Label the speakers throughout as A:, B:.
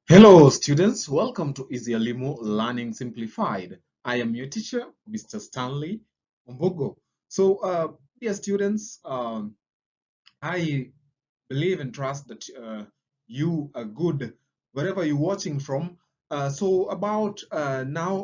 A: Hello, students. Welcome to EasyElimu Learning Simplified. I am your teacher, Mr. Stanley Ombogo. Dear students, I believe and trust that you are good wherever you're watching from. Now,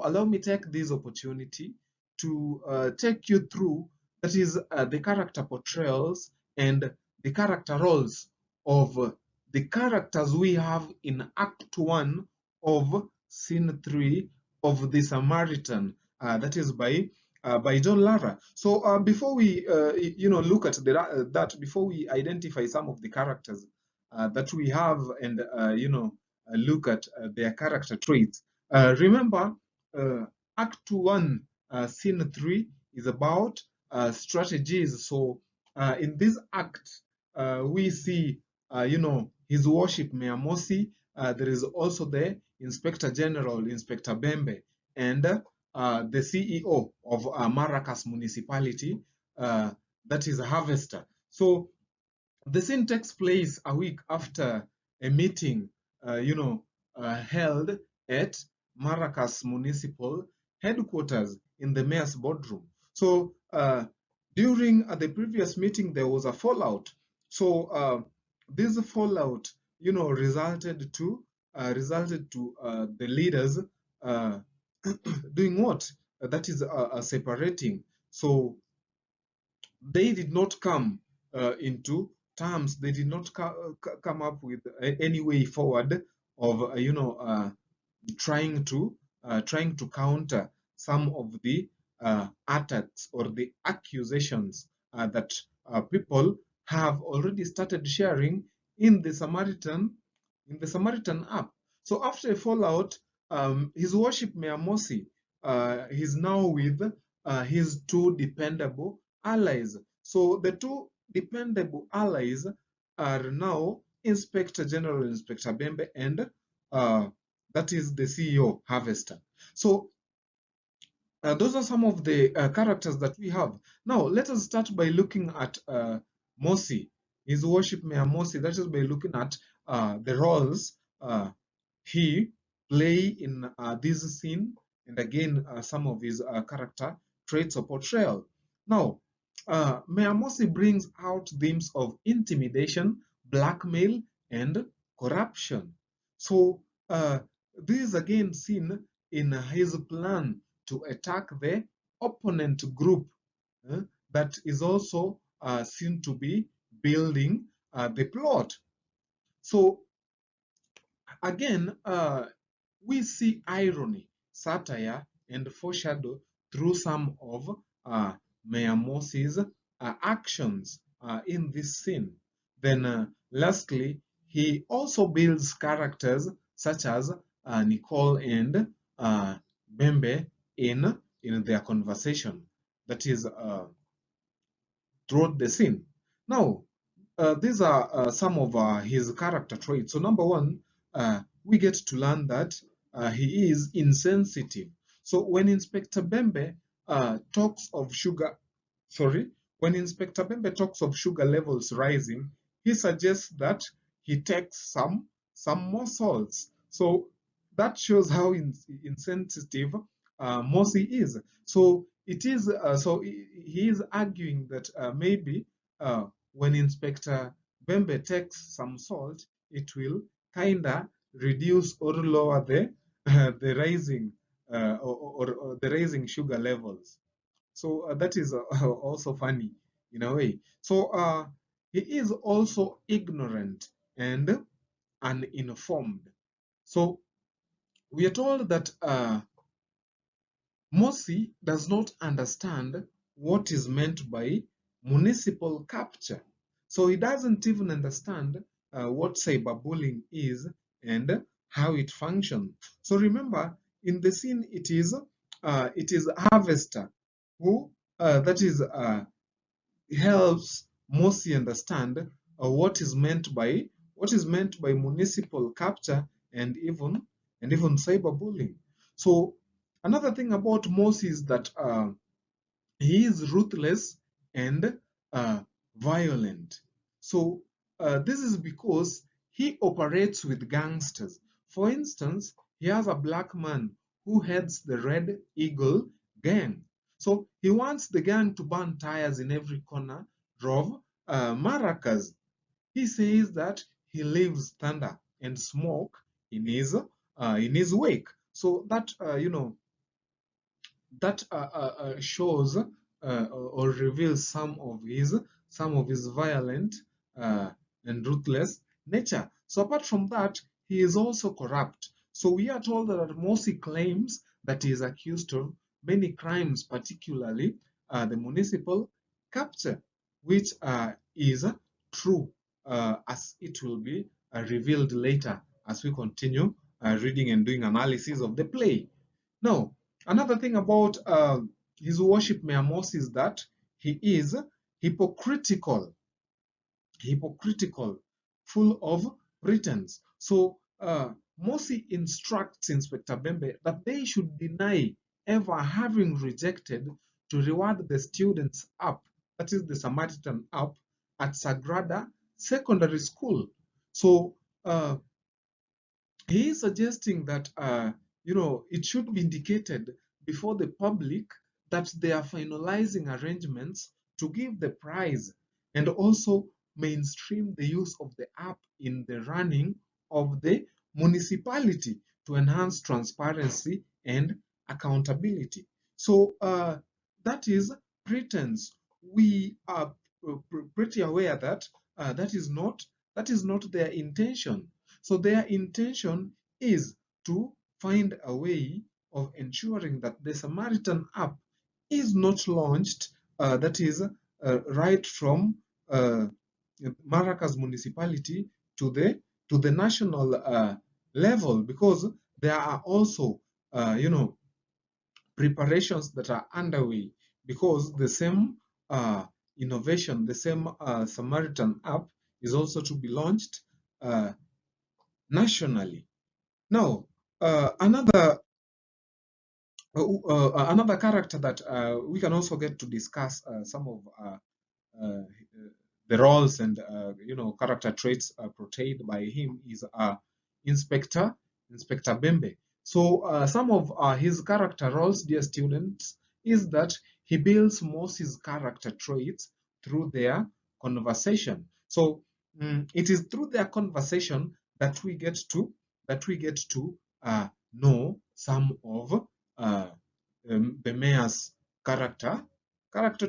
A: allow me take this opportunity to take you through that is the character portrayals and the character roles of the characters we have in Act 1 of Scene 3 of the Samaritan. That is by John Lara. Before we, look at that, before we identify some of the characters that we have and, look at their character traits, remember, Act 1, Scene 3 is about strategies. In this act, we see, His Worship Mayor Mosi. There is also the Inspector General, Inspector Bembe, and the CEO of Maracas Municipality, that is a harvester. So the scene takes place a week after a meeting, held at Maracas Municipal headquarters in the mayor's boardroom. So during the previous meeting, there was a fallout. So this fallout, resulted to the leaders uh, doing what? That is separating. So they did not come into terms. They did not come up with any way forward of trying to counter some of the attacks or the accusations that people have already started sharing in the Samaritan app. So after a fallout, His Worship Mayor Mosi, he's now with his two dependable allies. So the two dependable allies are now Inspector General Inspector Bembe and that is the CEO Harvester. So those are some of the characters that we have. Now let us start by looking at Mosi, His Worship Mayor Mosi. That is by looking at the roles he play in this scene, and again some of his character traits or portrayal. Now, Mayor Mosi brings out themes of intimidation, blackmail, and corruption. So this is again seen in his plan to attack the opponent group that is also seen to be building the plot. So again, we see irony, satire, and foreshadow through some of Mayor Mosi's actions in this scene. Then, lastly, he also builds characters such as Nicole and Bembe in their conversation. That is throughout the scene. Now, these are some of his character traits. So number one, we get to learn that he is insensitive. So when Inspector Bembe talks of when Inspector Bembe talks of sugar levels rising, he suggests that he takes some more salts. So that shows how insensitive Mosi is. So it is he is arguing that maybe when Inspector Bembe takes some salt, it will kinda reduce or lower the rising or the rising sugar levels. So that is also funny in a way. So he is also ignorant and uninformed. So we are told that Mosi does not understand what is meant by municipal capture. So he doesn't even understand what cyberbullying is and how it functions. So remember, in the scene, it is Harvester who that is helps Mosi understand what is meant by municipal capture and even cyberbullying. So another thing about Mosi is that he is ruthless and violent. So this is because he operates with gangsters. For instance, he has a black man who heads the Red Eagle gang. So he wants the gang to burn tires in every corner of Maracas. He says that he leaves thunder and smoke in his wake. So that shows or reveals some of his violent uh, and ruthless nature. So apart from that, he is also corrupt. So we are told that Morsi claims that he is accused of many crimes, particularly the municipal capture, which is true, as it will be revealed later as we continue reading and doing analysis of the play. Now, another thing about his worship Meamos is that he is hypocritical, full of pretense. So Mosi instructs Inspector Bembe that they should deny ever having rejected to reward the students up, that is the Samaritan up, at Sagrada Secondary School. So he is suggesting that it should be indicated before the public that they are finalizing arrangements to give the prize and also mainstream the use of the app in the running of the municipality to enhance transparency and accountability. So that is pretense. We are pretty aware that that is not their intention. So their intention is to find a way of ensuring that the Samaritan app is not launched, that is right from Maracas municipality to the national level, because there are also preparations that are underway, because the same innovation, the same Samaritan app is also to be launched nationally. Now, another character that we can also get to discuss some of the roles and character traits portrayed by him is Inspector Bembe. So some of his character roles, dear students, is that he builds Moses' character traits through their conversation. So it is through their conversation that we get to know some of the mayor's character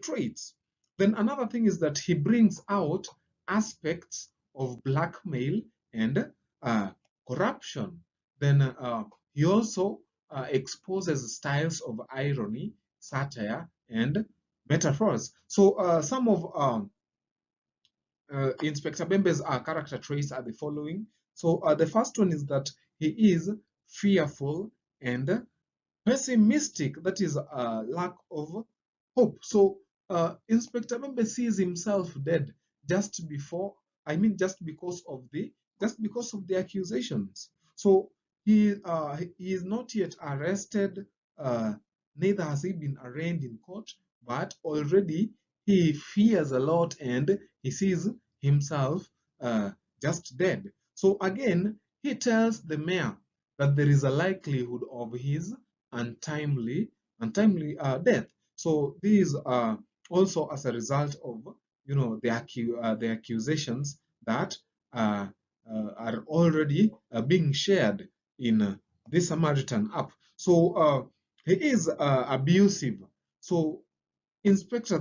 A: traits. Then another thing is that he brings out aspects of blackmail and corruption. Then he also exposes styles of irony, satire, and metaphors. So some of Inspector Bembe's character traits are the following. So the first one is that he is fearful and pessimistic, that is a lack of hope. So Inspector Bembe sees himself dead just because of the accusations. So he is not yet arrested, neither has he been arraigned in court, but already he fears a lot and he sees himself just dead. So again, he tells the mayor that there is a likelihood of his untimely death. So these are also as a result of the accusations that are already being shared in this Samaritan app. So he is abusive. So the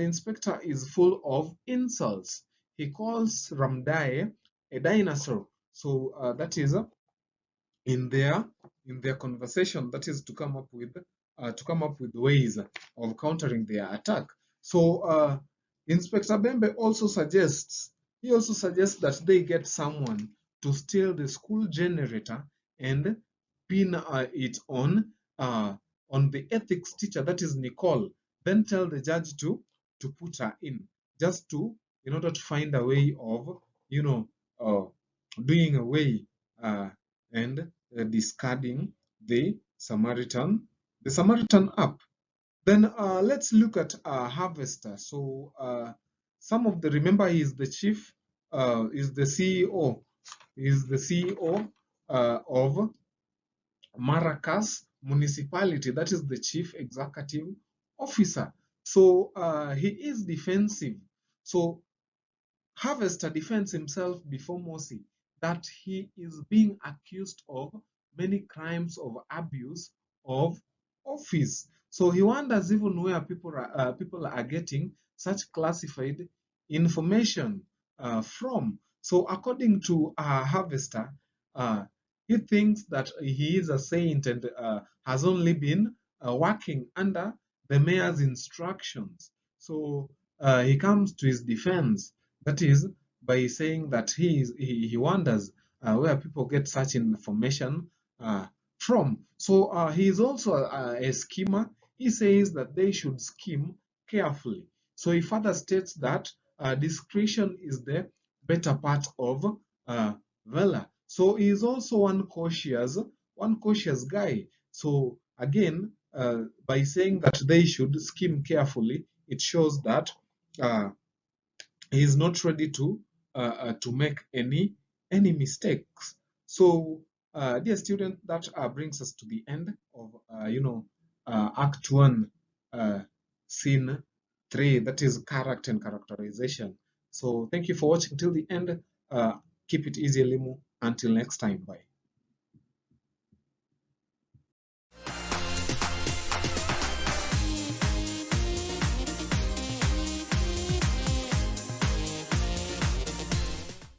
A: inspector is full of insults. He calls Ramdai a dinosaur. So that is in their conversation, that is to come up with ways of countering their attack. So Inspector Bembe also suggests that they get someone to steal the school generator and pin it on the ethics teacher, that is Nicole, then tell the judge to put her in, just to in order to find a way of doing away and discarding the Samaritan app. Then let's look at Harvester. So some of the, remember, he is the chief, is the CEO of Maracas municipality, that is the chief executive officer. So he is defensive. So Harvester defends himself before Mosi that he is being accused of many crimes of abuse of office. So he wonders even where people are getting such classified information from. So according to Harvester, uh, he thinks that he is a saint and has only been working under the mayor's instructions. So he comes to his defense, that is, by saying that he wonders where people get such information from. So he is also a schemer. He says that they should scheme carefully. So he further states that discretion is the better part of valor. So he is also one cautious guy. So again, by saying that they should scheme carefully, it shows that uh, he is not ready to make any mistakes. So, dear student, that brings us to the end of Act One, uh, Scene 3, that is character and characterization. So, thank you for watching till the end. Keep it easy, Elimu. Until next time, bye.